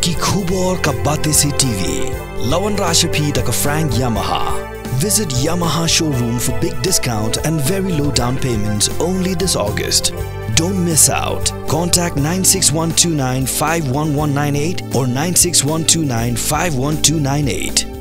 ki khubor ka bate se TV. Lawan Rashapi da ka Frank Yamaha. Visit Yamaha showroom for big discount and very low down payments only this August. Don't miss out. Contact 96129-51198 or 96129-51298.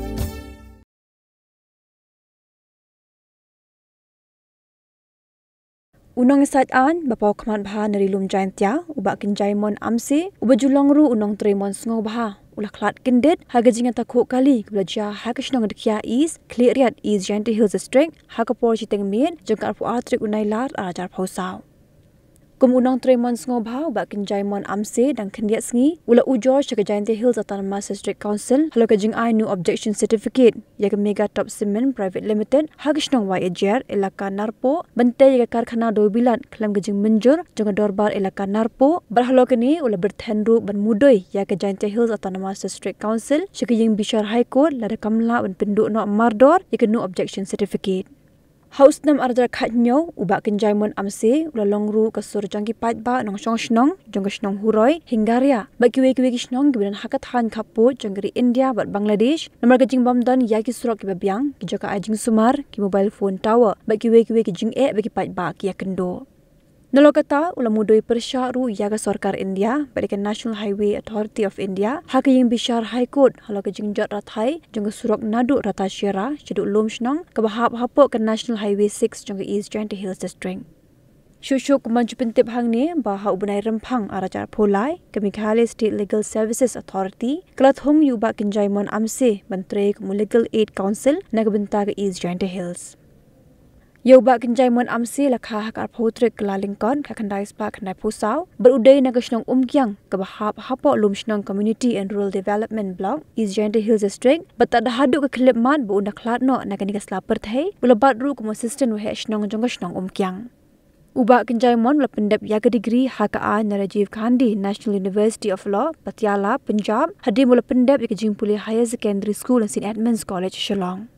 Nongsaid an bapau khaman bha nari lum jaintia uba Kynjaimon Amse uba julongru Kynjaimon sngo bha ulah Khlad kindet haga Jingïatakhuh kali belajar haga shnong dekia is Khlad is Jingïatakhuh district haga por chiteng mien jengkar pu atrik unai lar arajar phosau kum Kynjaimon sngo bha uba Kynjaimon Amse dan kendiat sngi ulah ujor chaga Jingïatakhuh Autonomous District Council halo ka jing'ai nu objection certificate yaga Mega Top Cement Private Limited haga shnong wai ejer elaka narpo bantai yaga karkhana dobilan kelam ka jing menjur jang dorbar elaka narpo berhalo kini ulah bertenru ban mudoi yaga Jingïatakhuh Autonomous District Council chaga jing bishar high court lada kamla ban penduk no mardor yaga nu objection certificate Haus nam arjar khatnyo uba Kynjaimon Amse ulah longru kasur jangki patba nong shnong jang shnong huroi hinggaria baki weki shnong giban hakat han khapo jangri India bat Bangladesh nomor ka jing bamdan yaki surok ki babyang ki jaka ajing sumar ki mobile phone tower baki weki jing baki patba ki yakendo Nalokata ulah mudoi persyaru yaga Sarkar India berikan National Highway Authority of India hak yang bishar High Court halau ke jingjat rathai jangka surok nadu rata syara ceduk lom shnong ke bahap hapok ke National Highway 6 jangka East Jingïatakhuh District. Syusyuk kumanju pentip hang ni bahau benai rempang arajar polai ke Meghalaya State Legal Services Authority kelat hong yuba Kynjaimon Amse bantre ke Legal Aid Council naga benta ke East Jingïatakhuh. Yoba Kynjaimon Amse lakha hak arpotrik kelalingkon kakandai spa kandai pusau berudai naga shnong umkyang ke bahap hapok lum shnong Community and Rural Development Block East Jingïatakhuh District batak dahaduk ke klip mat bu undak Khlad no naga nikas lapar thai ulabat ru kum assistant wahe shnong jongga shnong umkyang Uba Kynjaimon la pendap yaga degree HKA Narajiv Gandhi National University of Law Patiala Punjab hadir mula pendap yaga jingpuli Higher Secondary School and St Edmunds College Shillong